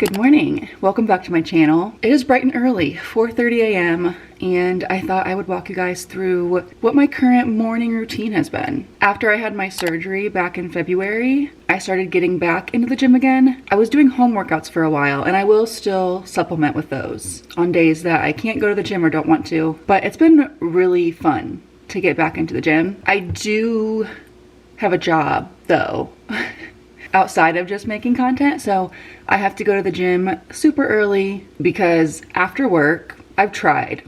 Good morning. Welcome back to my channel. It is bright and early, 4:30 a.m. and I thought I would walk you guys through what my current morning routine has been. After I had my surgery back in February, I started getting back into the gym again. I was doing home workouts for a while and I will still supplement with those on days that I can't go to the gym or don't want to, but it's been really fun to get back into the gym. I do have a job though. Outside of just making content, so I have to go to the gym super early because after work, I've tried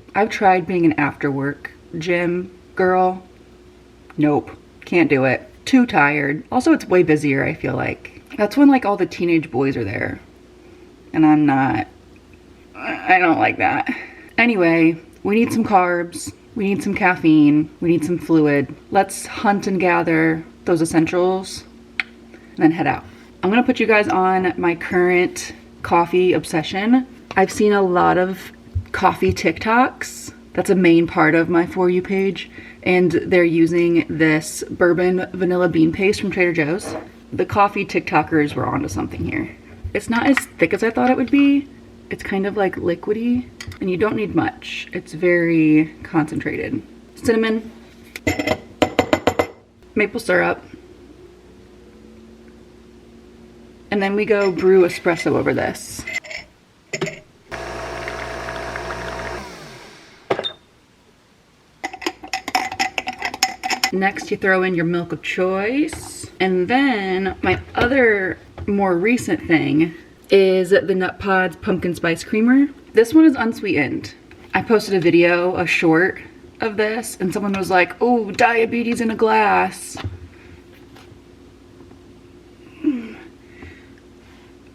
being an after work gym girl. Nope, can't do it. Too tired. Also, it's way busier, I feel like. That's when like all the teenage boys are there and I'm not. I don't like that. Anyway, we need some carbs, we need some caffeine, we need some fluid. Let's hunt and gather those essentials and then head out. I'm gonna put you guys on my current coffee obsession. I've seen a lot of coffee TikToks. That's a main part of my For You page. And they're using this bourbon vanilla bean paste from Trader Joe's. The coffee TikTokers were onto something here. It's not as thick as I thought it would be. It's kind of like liquidy and you don't need much. It's very concentrated. Cinnamon, maple syrup, and then we go brew espresso over this. Next, you throw in your milk of choice. And then my other more recent thing is the Nut Pods Pumpkin Spice Creamer. This one is unsweetened. I posted a video, a short of this, and someone was like, oh, diabetes in a glass.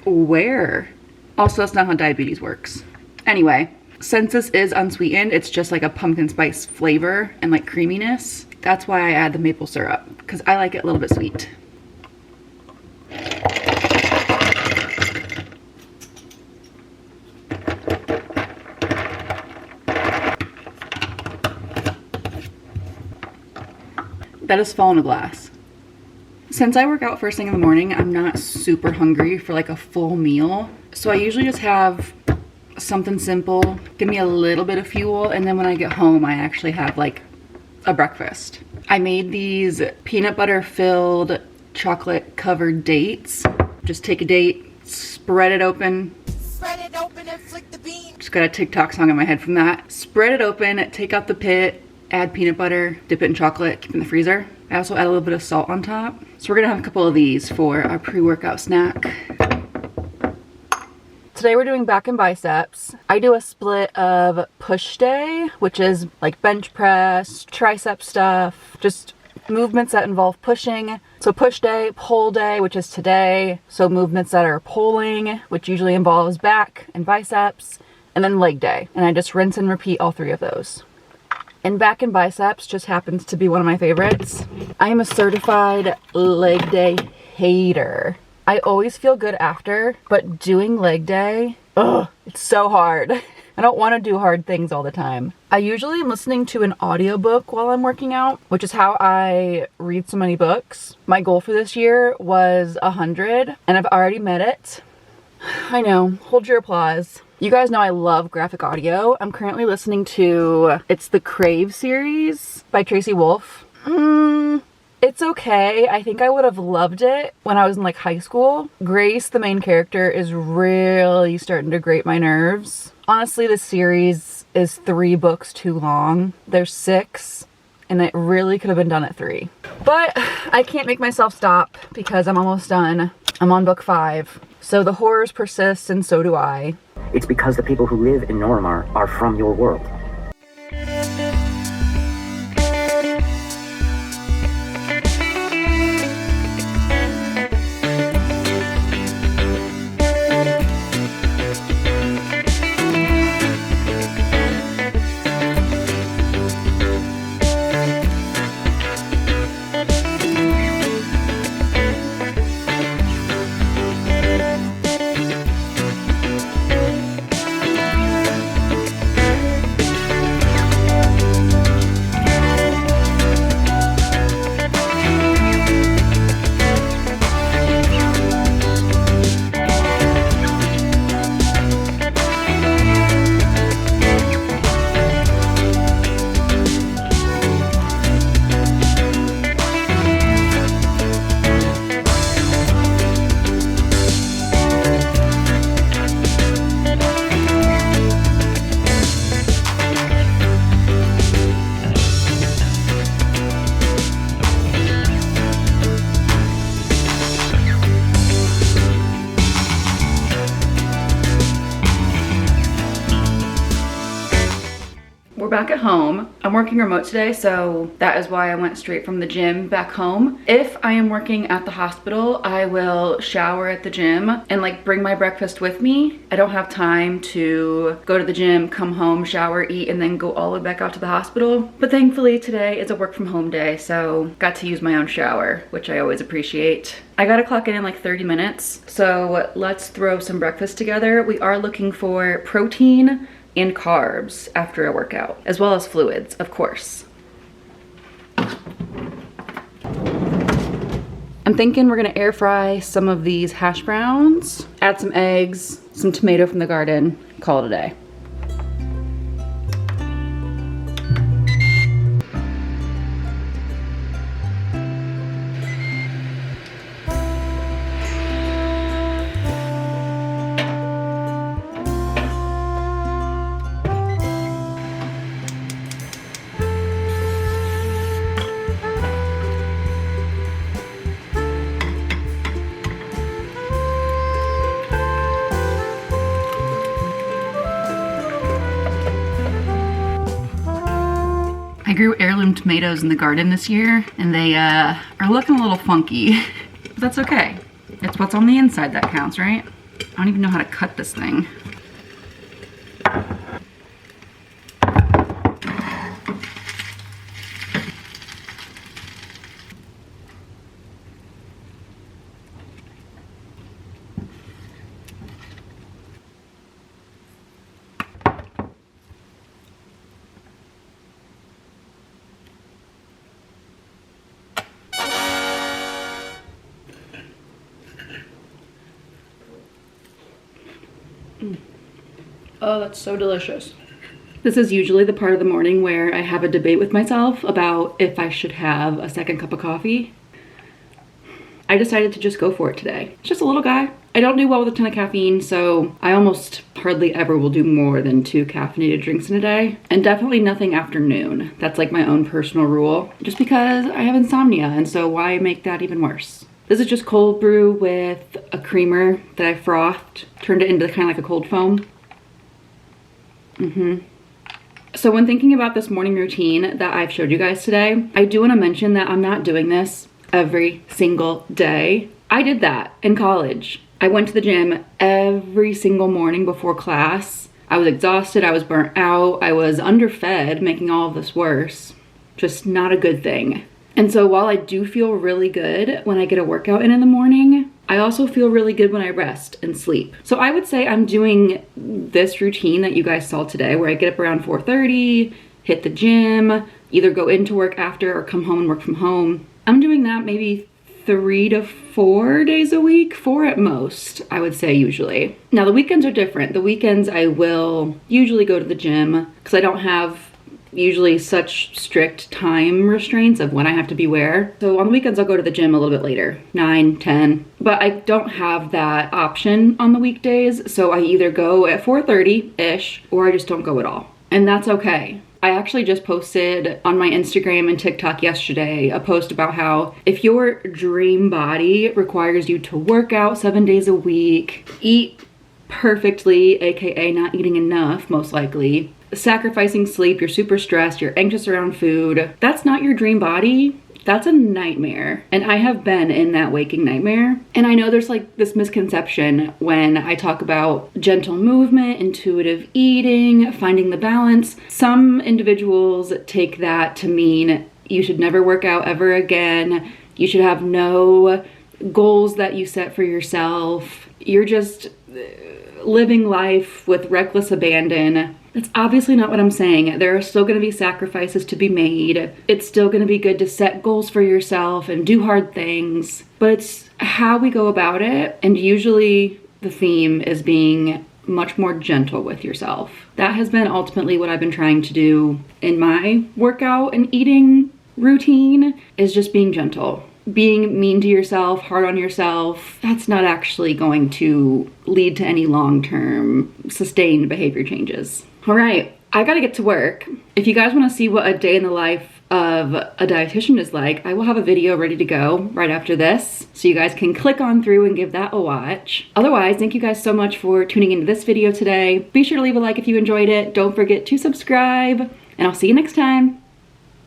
Where? Also, that's not how diabetes works. Anyway, since this is unsweetened, it's just like a pumpkin spice flavor and like creaminess. That's why I add the maple syrup, because I like it a little bit sweet. That is fall in a glass. Since I work out first thing in the morning, I'm not super hungry for like a full meal. So I usually just have something simple, give me a little bit of fuel, and then when I get home, I actually have like a breakfast. I made these peanut butter filled chocolate covered dates. Just take a date, spread it open. Spread it open and flick the bean. Just got a TikTok song in my head from that. Spread it open, take out the pit, add peanut butter, dip it in chocolate, keep it in the freezer. I also add a little bit of salt on top. So we're gonna have a couple of these for our pre-workout snack. Today we're doing back and biceps. I do a split of push day, which is like bench press, tricep stuff, just movements that involve pushing. So push day, pull day, which is today. So movements that are pulling, which usually involves back and biceps, and then leg day. And I just rinse and repeat all three of those. And back and biceps just happens to be one of my favorites. I am a certified leg day hater. I always feel good after, but doing leg day, ugh, it's so hard. I don't want to do hard things all the time. I usually am listening to an audiobook while I'm working out, which is how I read so many books. My goal for this year was 100, and I've already met it. I know, hold your applause. You guys know I love graphic audio. I'm currently listening to, it's the Crave series by Tracy Wolf. It's okay. I think I would have loved it when I was in like high school. Grace, the main character, is really starting to grate my nerves. Honestly, this series is 3 books too long. There's 6, and it really could have been done at 3. But I can't make myself stop because I'm almost done. I'm on book 5. So the horrors persist, and so do I. It's because the people who live in Norimar are from your world. back at home. I'm working remote today, so that is why I went straight from the gym back home. If I am working at the hospital, I will shower at the gym and like bring my breakfast with me. I don't have time to go to the gym, come home, shower, eat, and then go all the way back out to the hospital. But thankfully today is a work from home day, so got to use my own shower, which I always appreciate. I gotta clock in like 30 minutes, so let's throw some breakfast together. We are looking for protein and carbs after a workout, as well as fluids, of course. I'm thinking we're gonna air fry some of these hash browns, add some eggs, some tomato from the garden, call it a day. I grew heirloom tomatoes in the garden this year, and they are looking a little funky, but that's okay. It's what's on the inside that counts, right? I don't even know how to cut this thing. Oh, that's so delicious. This is usually the part of the morning where I have a debate with myself about if I should have a second cup of coffee. I decided to just go for it today. It's just a little guy. I don't do well with a ton of caffeine, so I almost hardly ever will do more than 2 caffeinated drinks in a day. And definitely nothing after noon. That's like my own personal rule, just because I have insomnia, and so why make that even worse? This is just cold brew with a creamer that I frothed, turned it into kind of like a cold foam. So when thinking about this morning routine that I've showed you guys today, I do want to mention that I'm not doing this every single day. I did that in college. I went to the gym every single morning before class. I was exhausted, I was burnt out, I was underfed, making all of this worse. Just not a good thing. And so while I do feel really good when I get a workout in the morning, I also feel really good when I rest and sleep. So I would say I'm doing this routine that you guys saw today, where I get up around 4:30, hit the gym, either go into work after or come home and work from home. I'm doing that maybe 3 to 4 days a week, 4 at most, I would say usually. Now the weekends are different. The weekends I will usually go to the gym because I don't have usually such strict time restraints of when I have to be where. So on the weekends I'll go to the gym a little bit later, 9, 10. But I don't have that option on the weekdays, so I either go at 4:30-ish or I just don't go at all. And that's okay. I actually just posted on my Instagram and TikTok yesterday a post about how if your dream body requires you to work out 7 days a week, eat perfectly, aka not eating enough most likely, sacrificing sleep, you're super stressed, you're anxious around food, that's not your dream body. That's a nightmare. And I have been in that waking nightmare. And I know there's like this misconception when I talk about gentle movement, intuitive eating, finding the balance. Some individuals take that to mean you should never work out ever again. You should have no goals that you set for yourself. You're just living life with reckless abandon. That's obviously not what I'm saying. There are still going to be sacrifices to be made. It's still going to be good to set goals for yourself and do hard things, but it's how we go about it. And usually the theme is being much more gentle with yourself. That has been ultimately what I've been trying to do in my workout and eating routine, is just being gentle. Being mean to yourself, hard on yourself, that's not actually going to lead to any long-term sustained behavior changes. All right, I gotta get to work. If you guys wanna see what a day in the life of a dietitian is like, I will have a video ready to go right after this, so you guys can click on through and give that a watch. Otherwise, thank you guys so much for tuning into this video today. Be sure to leave a like if you enjoyed it. Don't forget to subscribe, and I'll see you next time.